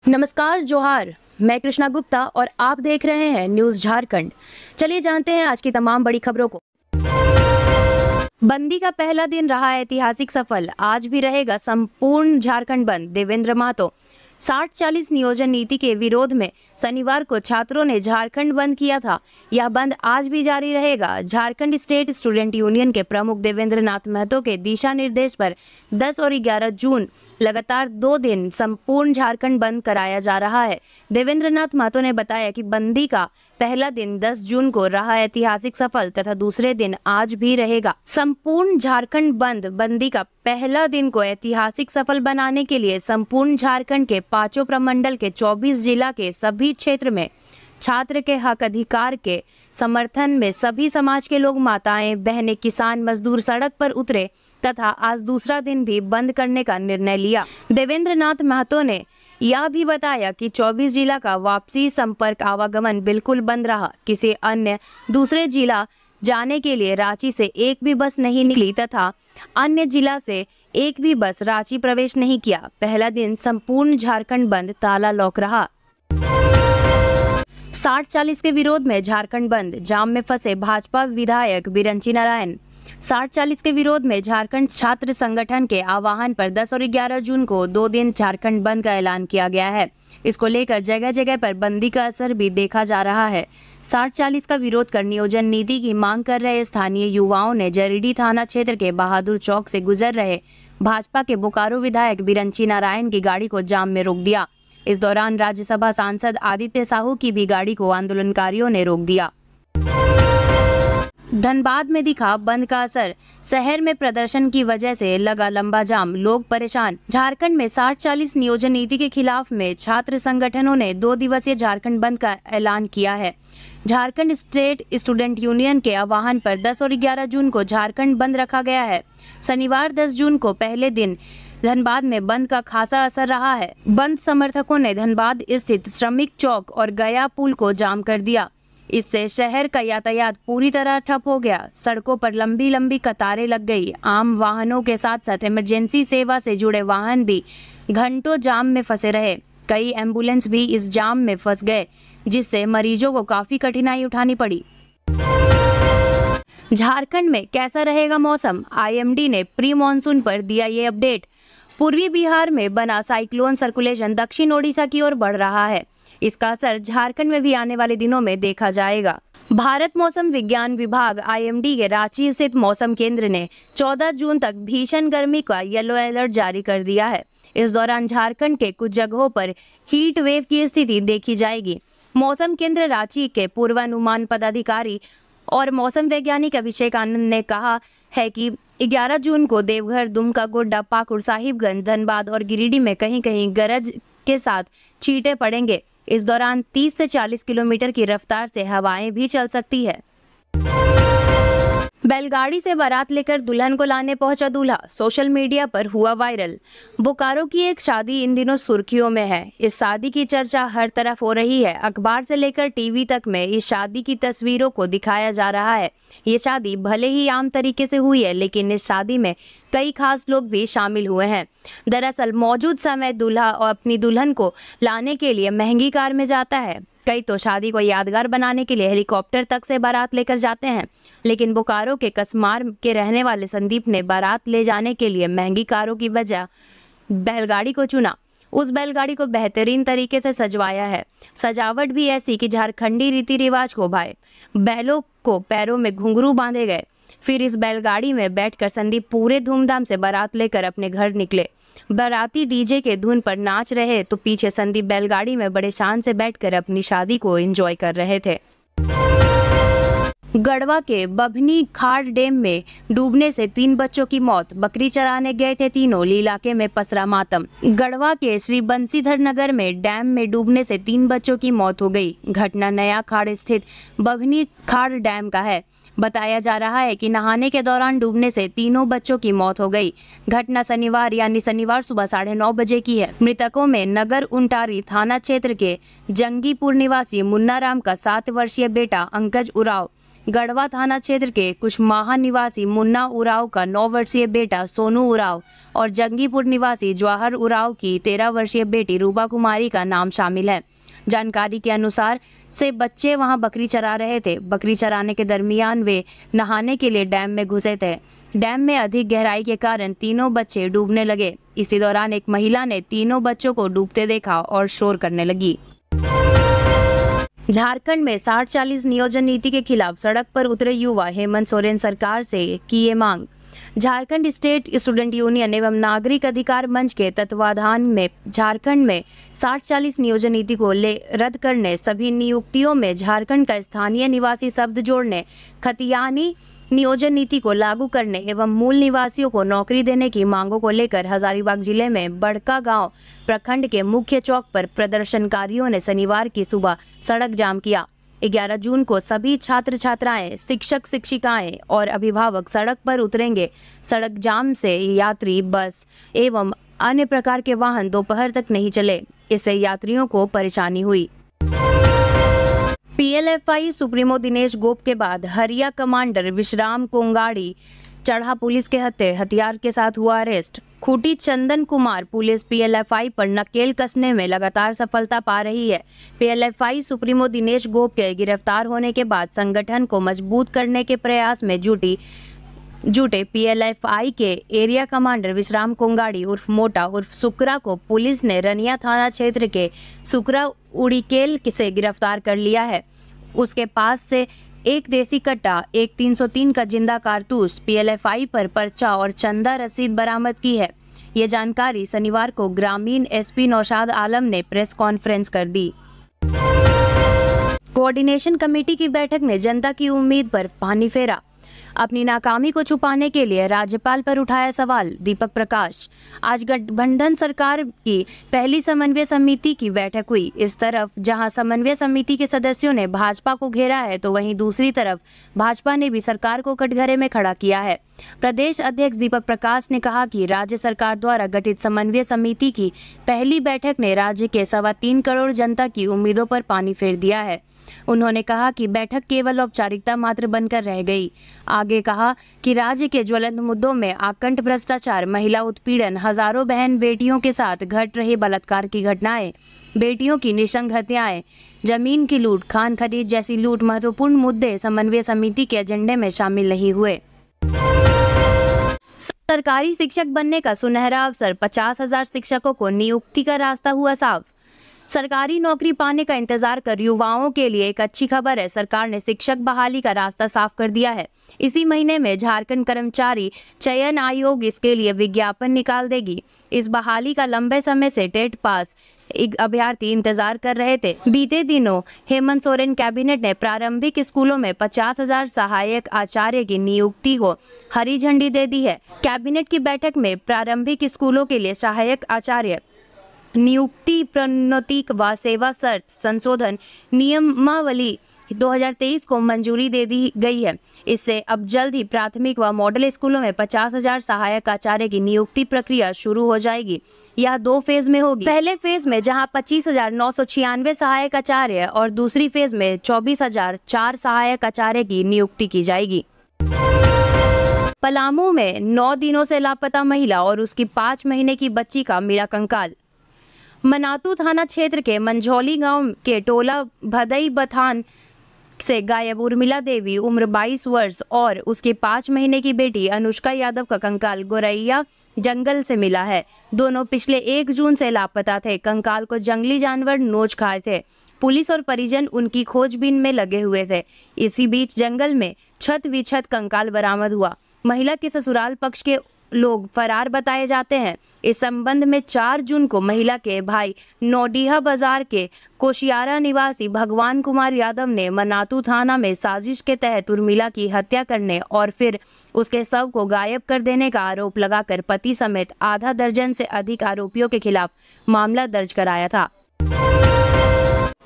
नमस्कार, जोहार। मैं कृष्णा गुप्ता और आप देख रहे हैं न्यूज झारखंड। चलिए जानते हैं आज की तमाम बड़ी खबरों को। बंदी का पहला दिन रहा ऐतिहासिक सफल, आज भी रहेगा संपूर्ण झारखंड बंद। देवेंद्र महतो। 60-40 नियोजन नीति के विरोध में शनिवार को छात्रों ने झारखंड बंद किया था। यह बंद आज भी जारी रहेगा। झारखंड स्टेट स्टूडेंट यूनियन के प्रमुख देवेंद्र नाथ महतो के दिशा निर्देश पर 10 और 11 जून लगातार 2 दिन संपूर्ण झारखंड बंद कराया जा रहा है। देवेंद्र नाथ महतो ने बताया कि बंदी का पहला दिन 10 जून को रहा ऐतिहासिक सफल तथा दूसरे दिन आज भी रहेगा। संपूर्ण झारखंड बंद बंदी का पहला दिन को ऐतिहासिक सफल बनाने के लिए संपूर्ण झारखंड के 5 प्रमंडल के 24 जिला के सभी क्षेत्र में छात्र के हक अधिकार के समर्थन में सभी समाज के लोग, माताएं, बहनें, किसान, मजदूर सड़क पर उतरे तथा आज दूसरा दिन भी बंद करने का निर्णय लिया। देवेंद्र नाथ महतो ने यह भी बताया कि 24 जिला का वापसी संपर्क आवागमन बिल्कुल बंद रहा। किसी अन्य दूसरे जिला जाने के लिए रांची से एक भी बस नहीं निकली तथा अन्य जिला से एक भी बस रांची प्रवेश नहीं किया। पहला दिन संपूर्ण झारखंड बंद ताला लॉक रहा। 60-40 के विरोध में झारखंड बंद, जाम में फंसे भाजपा विधायक बिरंची नारायण। 60-40 के विरोध में झारखंड छात्र संगठन के आह्वान पर 10 और 11 जून को 2 दिन झारखंड बंद का ऐलान किया गया है। इसको लेकर जगह जगह पर बंदी का असर भी देखा जा रहा है। 60-40 का विरोध कर नियोजन नीति की मांग कर रहे स्थानीय युवाओं ने जरीडी थाना क्षेत्र के बहादुर चौक से गुजर रहे भाजपा के बोकारो विधायक बिरंची नारायण की गाड़ी को जाम में रोक दिया। इस दौरान राज्यसभा सांसद आदित्य साहू की भी गाड़ी को आंदोलनकारियों ने रोक दिया। धनबाद में दिखा बंद का असर, शहर में प्रदर्शन की वजह से लगा लंबा जाम, लोग परेशान। झारखंड में 60-40 नियोजन नीति के खिलाफ में छात्र संगठनों ने 2 दिवसीय झारखंड बंद का ऐलान किया है। झारखंड स्टेट स्टूडेंट यूनियन के आह्वान पर 10 और 11 जून को झारखंड बंद रखा गया है। शनिवार 10 जून को पहले दिन धनबाद में बंद का खासा असर रहा है। बंद समर्थकों ने धनबाद स्थित श्रमिक चौक और गया पुल को जाम कर दिया। इससे शहर का यातायात पूरी तरह ठप हो गया। सड़कों पर लंबी लंबी कतारें लग गई। आम वाहनों के साथ साथ इमरजेंसी सेवा से जुड़े वाहन भी घंटों जाम में फंसे रहे। कई एम्बुलेंस भी इस जाम में फंस गए, जिससे मरीजों को काफी कठिनाई उठानी पड़ी। झारखंड में कैसा रहेगा मौसम, आईएमडी ने प्री मॉनसून पर दिया ये अपडेट। पूर्वी बिहार में बना साइक्लोन सर्कुलेशन दक्षिण ओडिशा की ओर बढ़ रहा है। इसका असर झारखंड में भी आने वाले दिनों में देखा जाएगा। भारत मौसम विज्ञान विभाग आईएमडी के रांची स्थित मौसम केंद्र ने 14 जून तक भीषण गर्मी का येलो अलर्ट जारी कर दिया है। इस दौरान झारखंड के कुछ जगहों पर हीट वेव की स्थिति देखी जाएगी। मौसम केंद्र रांची के पूर्वानुमान पदाधिकारी और मौसम वैज्ञानिक अभिषेक आनंद ने कहा है कि 11 जून को देवघर, दुमका, गोड्डा, पाकुड़, साहिबगंज, धनबाद और गिरिडीह में कहीं कहीं गरज के साथ छींटे पड़ेंगे। इस दौरान 30 से 40 किलोमीटर की रफ्तार से हवाएं भी चल सकती है। बैलगाड़ी से बारात लेकर दुल्हन को लाने पहुंचा दूल्हा, सोशल मीडिया पर हुआ वायरल। बोकारो की एक शादी इन दिनों सुर्खियों में है। इस शादी की चर्चा हर तरफ हो रही है। अखबार से लेकर टीवी तक में इस शादी की तस्वीरों को दिखाया जा रहा है। ये शादी भले ही आम तरीके से हुई है, लेकिन इस शादी में कई खास लोग भी शामिल हुए हैं। दरअसल मौजूद समय दूल्हा और अपनी दुल्हन को लाने के लिए महंगी कार में जाता है। कई तो शादी को यादगार बनाने के लिए हेलीकॉप्टर तक से बारात लेकर जाते हैं। लेकिन बोकारो के कसमार के रहने वाले संदीप ने बारात ले जाने के लिए महंगी कारों की वजह बैलगाड़ी को चुना। उस बैलगाड़ी को बेहतरीन तरीके से सजवाया है। सजावट भी ऐसी कि झारखंडी रीति रिवाज को भाए। बैलों को पैरों में घुंघरू बांधे गए। फिर इस बैलगाड़ी में बैठकर संदीप पूरे धूमधाम से बारात लेकर अपने घर निकले। बाराती डीजे के धुन पर नाच रहे तो पीछे संदीप बैलगाड़ी में बड़े शान से बैठकर अपनी शादी को एंजॉय कर रहे थे। गढ़वा के बभनी खाड़ डैम में डूबने से 3 बच्चों की मौत, बकरी चराने गए थे तीनों, इलाके में पसरा मातम। गढ़वा के श्री बंसीधर नगर में डैम में डूबने से 3 बच्चों की मौत हो गई। घटना नया खाड़ स्थित बभनी खाड़ डैम का है। बताया जा रहा है कि नहाने के दौरान डूबने से तीनों बच्चों की मौत हो गई। घटना शनिवार सुबह 9:30 बजे की है। मृतकों में नगर उंटारी थाना क्षेत्र के जंगीपुर निवासी मुन्ना राम का 7 वर्षीय बेटा अंकज उराव, गढ़वा थाना क्षेत्र के कुशमाहा निवासी मुन्ना उराव का 9 वर्षीय बेटा सोनू उराव और जंगीपुर निवासी जवाहर उराव की 13 वर्षीय बेटी रूपा कुमारी का नाम शामिल है। जानकारी के अनुसार से बच्चे वहां बकरी चरा रहे थे। बकरी चराने के दरमियान वे नहाने के लिए डैम में घुसे थे। डैम में अधिक गहराई के कारण तीनों बच्चे डूबने लगे। इसी दौरान एक महिला ने तीनों बच्चों को डूबते देखा और शोर करने लगी। झारखंड में 60-40 नियोजन नीति के खिलाफ सड़क पर उतरे युवा, हेमंत सोरेन सरकार से की ये मांग। झारखंड स्टेट स्टूडेंट यूनियन एवं नागरिक अधिकार मंच के तत्वाधान में झारखंड में 60-40 नियोजन नीति को रद्द करने, सभी नियुक्तियों में झारखंड का स्थानीय निवासी शब्द जोड़ने, खतियानी नियोजन नीति को लागू करने एवं मूल निवासियों को नौकरी देने की मांगों को लेकर हजारीबाग जिले में बड़का गांव प्रखंड के मुख्य चौक पर प्रदर्शनकारियों ने शनिवार की सुबह सड़क जाम किया। 11 जून को सभी छात्र छात्राएं, शिक्षक शिक्षिकाएं और अभिभावक सड़क पर उतरेंगे। सड़क जाम से यात्री, बस एवं अन्य प्रकार के वाहन दोपहर तक नहीं चले। इससे यात्रियों को परेशानी हुई। PLFI सुप्रीमो दिनेश गोप के बाद हरिया कमांडर विश्राम कोंगाड़ी चढ़ा पुलिस के हथियार के साथ हुआ arrest. Khunti Chandan Kumar police PLFI पर नकेल कसने में लगातार सफलता पा रही है। PLFI सुप्रीमो दिनेश गोप के गिरफ्तार होने के बाद संगठन को मजबूत करने के प्रयास में जुटे PLFI के एरिया कमांडर विश्राम कोंगाड़ी उर्फ मोटा उर्फ सुकरा को पुलिस ने रनिया थाना क्षेत्र के सुकरा उड़ीकेल से गिरफ्तार कर लिया है। उसके पास से एक देसी कट्टा, एक 303 का जिंदा कारतूस, PLFI पर पर्चा और चंदा रसीद बरामद की है। ये जानकारी शनिवार को ग्रामीण SP नौशाद आलम ने प्रेस कॉन्फ्रेंस कर दी। कोऑर्डिनेशन कमेटी की बैठक ने जनता की उम्मीद पर पानी फेरा। अपनी नाकामी को छुपाने के लिए राज्यपाल पर उठाया सवाल, दीपक प्रकाश। आज गठबंधन सरकार की पहली समन्वय समिति की बैठक हुई। इस तरफ जहां समन्वय समिति के सदस्यों ने भाजपा को घेरा है, तो वहीं दूसरी तरफ भाजपा ने भी सरकार को कटघरे में खड़ा किया है। प्रदेश अध्यक्ष दीपक प्रकाश ने कहा कि राज्य सरकार द्वारा गठित समन्वय समिति की पहली बैठक ने राज्य के 3.25 करोड़ जनता की उम्मीदों पर पानी फेर दिया है। उन्होंने कहा कि बैठक केवल औपचारिकता मात्र बनकर रह गई। आगे कहा कि राज्य के ज्वलंत मुद्दों में आकंठ भ्रष्टाचार, महिला उत्पीड़न, हजारों बहन बेटियों के साथ घट रही बलात्कार की घटनाएं, बेटियों की निशंक हत्याएं, जमीन की लूट, खान खरीद जैसी लूट महत्वपूर्ण मुद्दे समन्वय समिति के एजेंडे में शामिल नहीं हुए। सरकारी शिक्षक बनने का सुनहरा अवसर, 50,000 शिक्षकों को नियुक्ति का रास्ता हुआ साफ। सरकारी नौकरी पाने का इंतजार कर युवाओं के लिए एक अच्छी खबर है। सरकार ने शिक्षक बहाली का रास्ता साफ कर दिया है। इसी महीने में झारखंड कर्मचारी चयन आयोग इसके लिए विज्ञापन निकाल देगी। इस बहाली का लंबे समय से टेट पास अभ्यर्थी इंतजार कर रहे थे। बीते दिनों हेमंत सोरेन कैबिनेट ने प्रारंभिक स्कूलों में 50,000 सहायक आचार्य की नियुक्ति को हरी झंडी दे दी है। कैबिनेट की बैठक में प्रारंभिक स्कूलों के लिए सहायक आचार्य नियुक्ति, प्रोन्नति व सेवा शर्त संशोधन नियमावली 2023 को मंजूरी दे दी गई है। इससे अब जल्द ही प्राथमिक व मॉडल स्कूलों में 50,000 सहायक आचार्य की नियुक्ति प्रक्रिया शुरू हो जाएगी। यह 2 फेज में होगी। पहले फेज में जहां 25,996 सहायक आचार्य और दूसरी फेज में 24,004 सहायक आचार्य की नियुक्ति की जाएगी। पलामू में 9 दिनों से लापता महिला और उसकी 5 महीने की बच्ची का मिला कंकाल। मनातू थाना क्षेत्र के मंझौली गांव के टोला भदई बथान से गायब उर्मिला देवी उम्र 22 वर्ष और उसकी 5 महीने की बेटी अनुष्का यादव का कंकाल गोरैया जंगल से मिला है। दोनों पिछले 1 जून से लापता थे। कंकाल को जंगली जानवर नोच खाए थे। पुलिस और परिजन उनकी खोजबीन में लगे हुए थे। इसी बीच जंगल में छत विछत कंकाल बरामद हुआ। महिला के ससुराल पक्ष के लोग फरार बताए जाते हैं। इस संबंध में 4 जून को महिला के भाई नौडीहा बाजार के कोशियारा निवासी भगवान कुमार यादव ने मनातू थाना में साजिश के तहत उर्मिला की हत्या करने और फिर उसके शव को गायब कर देने का आरोप लगाकर पति समेत आधा दर्जन से अधिक आरोपियों के खिलाफ मामला दर्ज कराया था।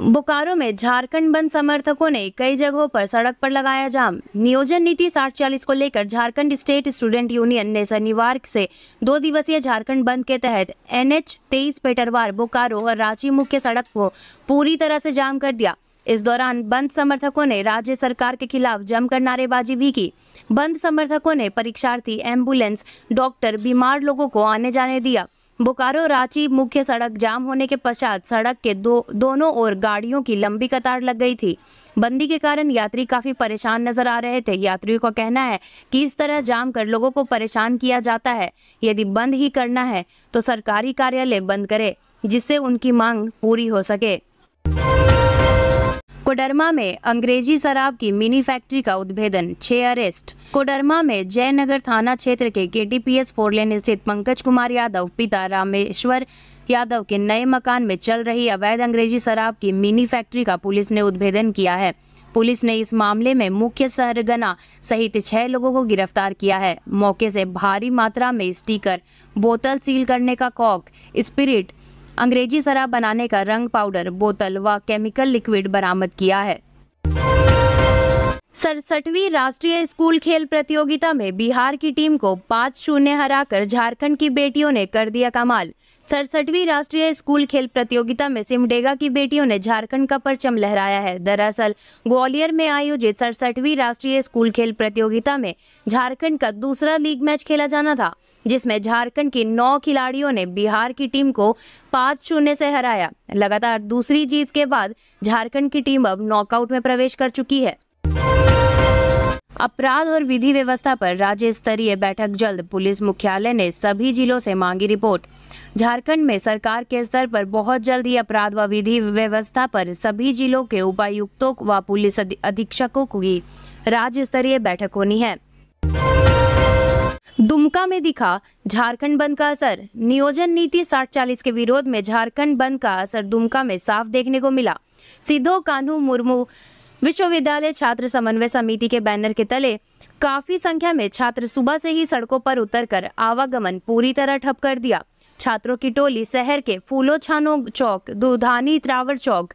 बोकारो में झारखंड बंद समर्थकों ने कई जगहों पर सड़क पर लगाया जाम। नियोजन नीति 60-40 को लेकर झारखंड स्टेट स्टूडेंट यूनियन ने शनिवार से 2 दिवसीय झारखंड बंद के तहत NH 23 पेटरवार, बोकारो और रांची मुख्य सड़क को पूरी तरह से जाम कर दिया। इस दौरान बंद समर्थकों ने राज्य सरकार के खिलाफ जमकर नारेबाजी भी की। बंद समर्थकों ने परीक्षार्थी, एम्बुलेंस, डॉक्टर, बीमार लोगों को आने जाने दिया। बोकारो रांची मुख्य सड़क जाम होने के पश्चात सड़क के दोनों ओर गाड़ियों की लंबी कतार लग गई थी। बंदी के कारण यात्री काफी परेशान नजर आ रहे थे। यात्रियों का कहना है कि इस तरह जाम कर लोगों को परेशान किया जाता है। यदि बंद ही करना है तो सरकारी कार्यालय बंद करे, जिससे उनकी मांग पूरी हो सके। कोडरमा में अंग्रेजी शराब की मिनी फैक्ट्री का उद्भेदन, 6 अरेस्ट। कोडरमा में जयनगर थाना क्षेत्र के KTPS 4 लेन स्थित पंकज कुमार यादव पिता रामेश्वर यादव के नए मकान में चल रही अवैध अंग्रेजी शराब की मिनी फैक्ट्री का पुलिस ने उद्भेदन किया है। पुलिस ने इस मामले में मुख्य सरगना सहित 6 लोगों को गिरफ्तार किया है। मौके से भारी मात्रा में स्टिकर, बोतल सील करने का कॉक, स्पिरिट, अंग्रेजी शराब बनाने का रंग पाउडर, बोतल व केमिकल लिक्विड बरामद किया है। 67वीं राष्ट्रीय स्कूल खेल प्रतियोगिता में बिहार की टीम को 5-0 हराकर झारखंड की बेटियों ने कर दिया कमाल। 67वीं राष्ट्रीय स्कूल खेल प्रतियोगिता में सिमडेगा की बेटियों ने झारखंड का परचम लहराया है। दरअसल ग्वालियर में आयोजित 67वीं राष्ट्रीय स्कूल खेल प्रतियोगिता में झारखंड का दूसरा लीग मैच खेला जाना था, जिसमें झारखंड की 9 खिलाड़ियों ने बिहार की टीम को 5-0 से हराया। लगातार दूसरी जीत के बाद झारखंड की टीम अब नॉकआउट में प्रवेश कर चुकी है। अपराध और विधि व्यवस्था पर राज्य स्तरीय बैठक जल्द, पुलिस मुख्यालय ने सभी जिलों से मांगी रिपोर्ट। झारखंड में सरकार के स्तर पर बहुत जल्द ही अपराध व विधि व्यवस्था पर सभी जिलों के उपायुक्तों व पुलिस अधीक्षकों की राज्य स्तरीय बैठक होनी है। दुमका में दिखा झारखंड बंद का असर, नियोजन नीति 60-40 के विरोध में झारखंड बंद का असर दुमका में साफ देखने को मिला। सिद्धो कान्हू मुर्मू विश्वविद्यालय छात्र समन्वय समिति के बैनर के तले काफी संख्या में छात्र सुबह से ही सड़कों पर उतरकर आवागमन पूरी तरह ठप कर दिया। छात्रों की टोली शहर के फूलो छानो चौक, दुधानी त्रावर चौक,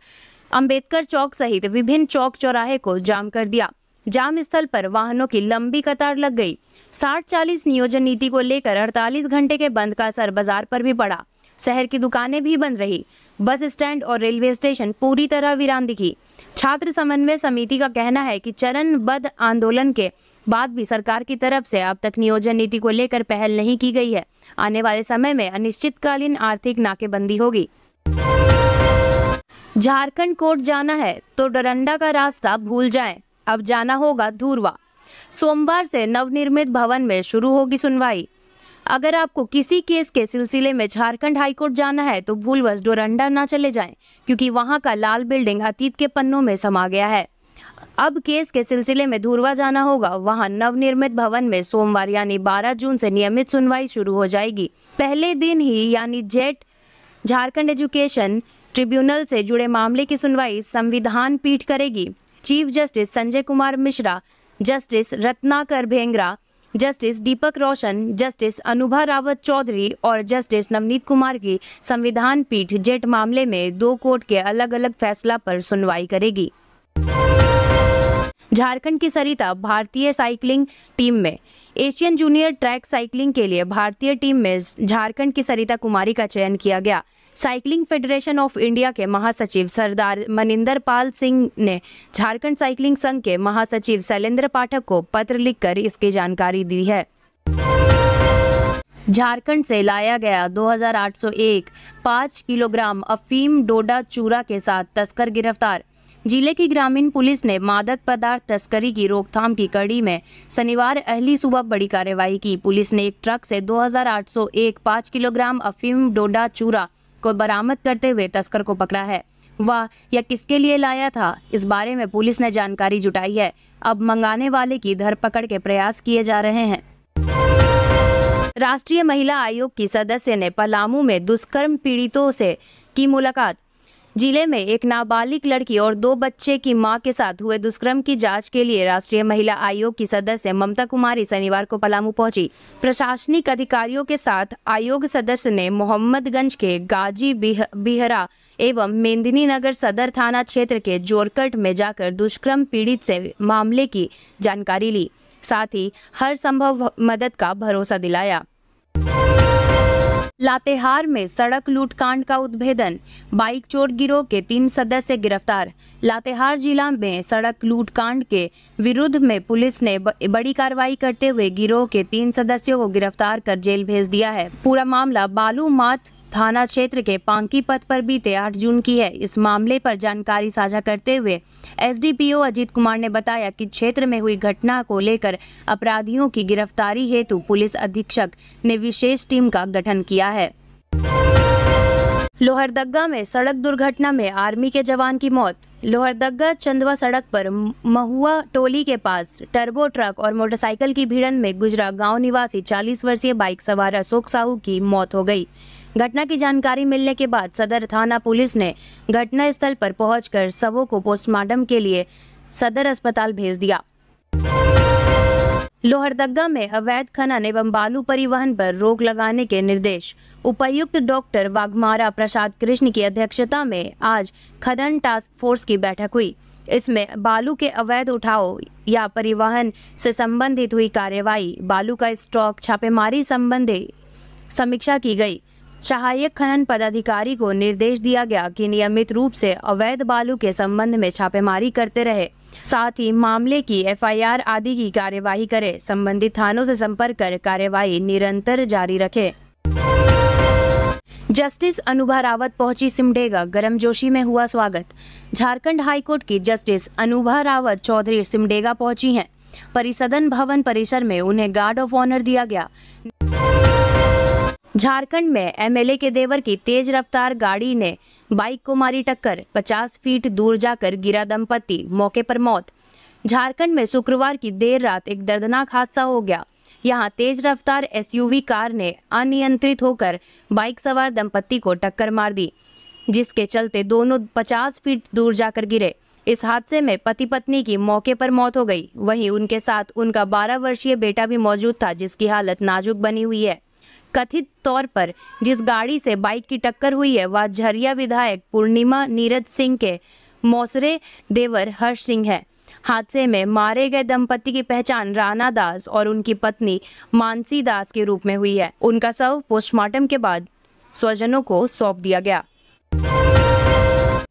अंबेडकर चौक सहित विभिन्न चौक चौराहे को जाम कर दिया। जाम स्थल पर वाहनों की लंबी कतार लग गई। 60-40 नियोजन नीति को लेकर 48 घंटे के बंद का असर बाजार पर भी पड़ा। शहर की दुकानें भी बंद रही। बस स्टैंड और रेलवे स्टेशन पूरी तरह वीरान दिखी। छात्र समन्वय समिति का कहना है कि चरणबद्ध आंदोलन के बाद भी सरकार की तरफ से अब तक नियोजन नीति को लेकर पहल नहीं की गई है। आने वाले समय में अनिश्चितकालीन आर्थिक नाकेबंदी होगी। झारखंड कोर्ट जाना है तो डोरंडा का रास्ता भूल जाएं, अब जाना होगा धुरवा। सोमवार से नवनिर्मित भवन में शुरू होगी सुनवाई। अगर आपको किसी केस के सिलसिले में झारखंड हाईकोर्ट जाना है तो भूलवश डोरंडा ना चले जाएं, क्योंकि वहां का लाल बिल्डिंग अतीत के पन्नों में समा गया है। अब केस के सिलसिले में धुरवा जाना होगा। वहां नवनिर्मित भवन में सोमवार यानी 12 जून से नियमित सुनवाई शुरू हो जाएगी। पहले दिन ही यानी जेट झारखंड एजुकेशन ट्रिब्यूनल से जुड़े मामले की सुनवाई संविधान पीठ करेगी। Chief justice Sanjay Kumar Mishra, justice Ratnakar Bhengra, justice Deepak Roshan, justice Anubha Rawat Choudhary और जस्टिस नवनीत कुमार की संविधान पीठ जेट मामले में 2 कोर्ट के अलग अलग फैसला पर सुनवाई करेगी। झारखंड की सरिता भारतीय साइकिलिंग टीम में। एशियन जूनियर ट्रैक साइकिलिंग के लिए भारतीय टीम में झारखंड की सरिता कुमारी का चयन किया गया। साइकिलिंग फेडरेशन ऑफ इंडिया के महासचिव सरदार मनिंदर पाल सिंह ने झारखंड साइकिलिंग संघ के महासचिव शैलेंद्र पाठक को पत्र लिखकर इसकी जानकारी दी है। झारखंड से लाया गया 2801 5 किलोग्राम अफीम डोडा चूरा के साथ तस्कर गिरफ्तार। जिले की ग्रामीण पुलिस ने मादक पदार्थ तस्करी की रोकथाम की कड़ी में शनिवार अहली सुबह बड़ी कार्रवाई की। पुलिस ने एक ट्रक से 2801 5 किलोग्राम अफीम डोडा चूरा को बरामद करते हुए तस्कर को पकड़ा है। वह या किसके लिए लाया था, इस बारे में पुलिस ने जानकारी जुटाई है। अब मंगाने वाले की धरपकड़ के प्रयास किए जा रहे हैं। राष्ट्रीय महिला आयोग की सदस्य ने पलामू में दुष्कर्म पीड़ितों से की मुलाकात। जिले में एक नाबालिग लड़की और 2 बच्चे की मां के साथ हुए दुष्कर्म की जांच के लिए राष्ट्रीय महिला आयोग की सदस्य ममता कुमारी शनिवार को पलामू पहुंची। प्रशासनिक अधिकारियों के साथ आयोग सदस्य ने मोहम्मदगंज के गाजी बिहरा एवं मेंदिनी नगर सदर थाना क्षेत्र के जोरकट में जाकर दुष्कर्म पीड़ित से मामले की जानकारी ली, साथ ही हर संभव मदद का भरोसा दिलाया। लातेहार में सड़क लूटकांड का उद्भेदन, बाइक चोर गिरोह के 3 सदस्य गिरफ्तार। लातेहार जिला में सड़क लूटकांड के विरुद्ध में पुलिस ने बड़ी कार्रवाई करते हुए गिरोह के 3 सदस्यों को गिरफ्तार कर जेल भेज दिया है। पूरा मामला बालू माथ थाना क्षेत्र के पांकी पथ पर बीते 8 जून की है। इस मामले पर जानकारी साझा करते हुए एसडीपीओ अजीत कुमार ने बताया कि क्षेत्र में हुई घटना को लेकर अपराधियों की गिरफ्तारी हेतु पुलिस अधीक्षक ने विशेष टीम का गठन किया है। लोहरदगा में सड़क दुर्घटना में आर्मी के जवान की मौत। लोहरदगा चंदवा सड़क पर महुआ टोली के पास टर्बो ट्रक और मोटरसाइकिल की भिड़ंत में गुजरा गांव निवासी 40 वर्षीय बाइक सवार अशोक साहू की मौत हो गई। घटना की जानकारी मिलने के बाद सदर थाना पुलिस ने घटना स्थल पर पहुंचकर शवों को पोस्टमार्टम के लिए सदर अस्पताल भेज दिया। लोहरदगा में अवैध खनन एवं बालू परिवहन पर रोक लगाने के निर्देश। उपायुक्त डॉक्टर वाघमारा प्रसाद कृष्ण की अध्यक्षता में आज खनन टास्क फोर्स की बैठक हुई। इसमें बालू के अवैध उठाव या परिवहन से संबंधित हुई कार्यवाही, बालू का स्टॉक, छापेमारी संबंधी समीक्षा की गई। सहायक खनन पदाधिकारी को निर्देश दिया गया कि नियमित रूप से अवैध बालू के संबंध में छापेमारी करते रहे, साथ ही मामले की एफआईआर आदि की कार्यवाही करे। संबंधित थानों से संपर्क कर कार्यवाही निरंतर जारी रखे। जस्टिस अनुभा रावत पहुंची सिमडेगा, गर्मजोशी में हुआ स्वागत। झारखंड हाईकोर्ट की जस्टिस अनुभा रावत चौधरी सिमडेगा पहुंची हैं। परिसदन भवन परिसर में उन्हें गार्ड ऑफ ऑनर दिया गया। झारखंड में एमएलए के देवर की तेज रफ्तार गाड़ी ने बाइक को मारी टक्कर, 50 फीट दूर जाकर गिरा दंपति, मौके पर मौत। झारखंड में शुक्रवार की देर रात एक दर्दनाक हादसा हो गया। यहां तेज रफ्तार एसयूवी कार ने अनियंत्रित होकर बाइक सवार दंपति को टक्कर मार दी, जिसके चलते दोनों 50 फीट दूर जाकर गिरे। इस हादसे में पति पत्नी की मौके पर मौत हो गई। वहीं उनके साथ उनका 12 वर्षीय बेटा भी मौजूद था, जिसकी हालत नाजुक बनी हुई है। कथित तौर पर जिस गाड़ी से बाइक की टक्कर हुई है वह झरिया विधायक पूर्णिमा नीरज सिंह के मौसरे देवर हर्ष सिंह है। हादसे में मारे गए दंपति की पहचान राणा दास और उनकी पत्नी मानसी दास के रूप में हुई है। उनका शव पोस्टमार्टम के बाद स्वजनों को सौंप दिया गया।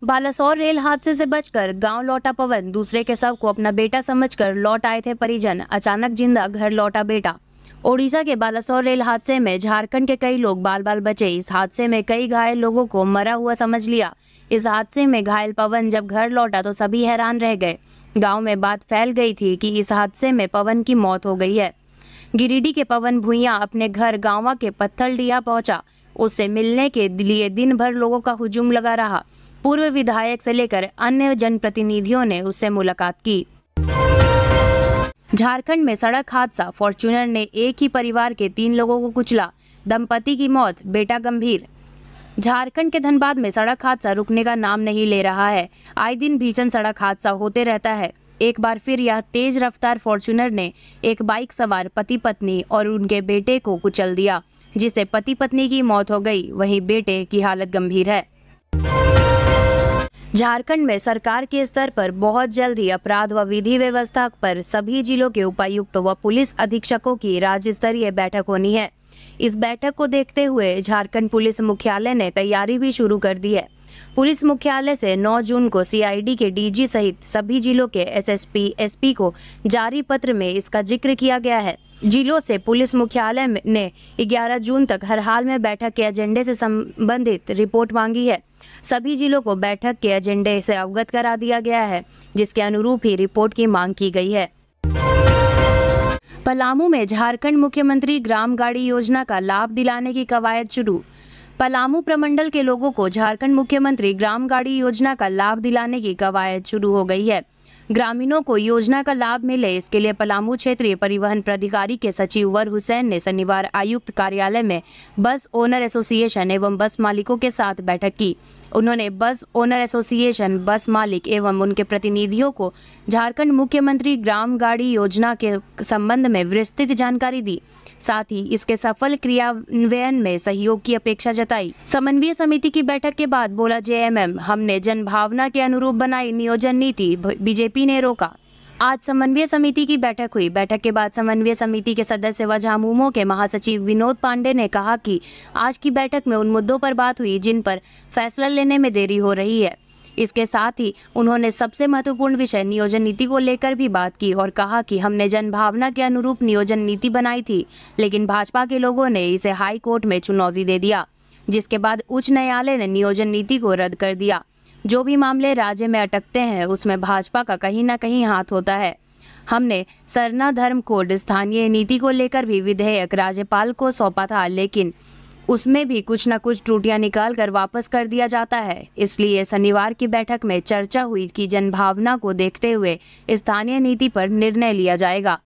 बालासोर रेल हादसे से बचकर गांव लौटा पवन, दूसरे के शव को अपना बेटा समझकर लौट आए थे परिजन, अचानक जिंदा घर लौटा बेटा। ओडिशा के बालासोर रेल हादसे में झारखंड के कई लोग बाल बाल बचे। इस हादसे में कई घायल लोगों को मरा हुआ समझ लिया। इस हादसे में घायल पवन जब घर लौटा तो सभी हैरान रह गए। गांव में बात फैल गई थी कि इस हादसे में पवन की मौत हो गई है। गिरिडीह के पवन भुइयां अपने घर गांवा के पत्थलडीहा पहुंचा। उससे मिलने के लिए दिन भर लोगों का हुजूम लगा रहा। पूर्व विधायक से लेकर अन्य जनप्रतिनिधियों ने उससे मुलाकात की। झारखंड में सड़क हादसा, फॉर्च्यूनर ने एक ही परिवार के 3 लोगों को कुचला, दंपति की मौत, बेटा गंभीर। झारखंड के धनबाद में सड़क हादसा रुकने का नाम नहीं ले रहा है। आए दिन भीषण सड़क हादसा होते रहता है। एक बार फिर यह तेज रफ्तार फॉर्च्यूनर ने एक बाइक सवार पति पत्नी और उनके बेटे को कुचल दिया, जिससे पति पत्नी की मौत हो गई, वहीं बेटे की हालत गंभीर है। झारखंड में सरकार के स्तर पर बहुत जल्द ही अपराध व विधि व्यवस्था पर सभी जिलों के उपायुक्त व पुलिस अधीक्षकों की राज्य स्तरीय बैठक होनी है। इस बैठक को देखते हुए झारखंड पुलिस मुख्यालय ने तैयारी भी शुरू कर दी है। पुलिस मुख्यालय से 9 जून को सीआईडी के डीजी सहित सभी जिलों के एसएसपी, एसपी को जारी पत्र में इसका जिक्र किया गया है। जिलों से पुलिस मुख्यालय ने 11 जून तक हर हाल में बैठक के एजेंडे से संबंधित रिपोर्ट मांगी है। सभी जिलों को बैठक के एजेंडे से अवगत करा दिया गया है, जिसके अनुरूप ही रिपोर्ट की मांग की गई है। पलामू में झारखंड मुख्यमंत्री ग्राम गाड़ी योजना का लाभ दिलाने की कवायद शुरू। पलामू प्रमंडल के लोगों को झारखंड मुख्यमंत्री ग्राम गाड़ी योजना का लाभ दिलाने की कवायद शुरू हो गई है। ग्रामीणों को योजना का लाभ मिले, इसके लिए पलामू क्षेत्रीय परिवहन प्राधिकारी के सचिव वर हुसैन ने शनिवार आयुक्त कार्यालय में बस ओनर एसोसिएशन एवं बस मालिकों के साथ बैठक की। उन्होंने बस ओनर एसोसिएशन, बस मालिक एवं उनके प्रतिनिधियों को झारखंड मुख्यमंत्री ग्राम गाड़ी योजना के संबंध में विस्तृत जानकारी दी। साथ ही इसके सफल क्रियान्वयन में सहयोग की अपेक्षा जताई। समन्वय समिति की बैठक के बाद बोला जेएमएम, हमने जनभावना के अनुरूप बनाई नियोजन नीति, बीजेपी ने रोका। आज समन्वय समिति की बैठक हुई। बैठक के बाद समन्वय समिति के सदस्य व झामुमो के महासचिव विनोद पांडे ने कहा कि आज की बैठक में उन मुद्दों पर बात हुई जिन पर फैसला लेने में देरी हो रही है। इसके साथ ही उन्होंने सबसे महत्वपूर्ण विषय नियोजन नीति को लेकर भी बात की और कहा कि हमने जनभावना के अनुरूप नियोजन नीति बनाई थी, लेकिन भाजपा के लोगों ने इसे हाई कोर्ट में चुनौती दे दिया, जिसके बाद उच्च न्यायालय ने नियोजन नीति को रद्द कर दिया। जो भी मामले राज्य में अटकते हैं उसमें भाजपा का कहीं न कहीं हाथ होता है। हमने सरना धर्म कोड स्थानीय नीति को लेकर भी विधेयक राज्यपाल को सौंपा था, लेकिन उसमें भी कुछ न कुछ त्रुटियां निकाल कर वापस कर दिया जाता है। इसलिए शनिवार की बैठक में चर्चा हुई कि जनभावना को देखते हुए स्थानीय नीति पर निर्णय लिया जाएगा।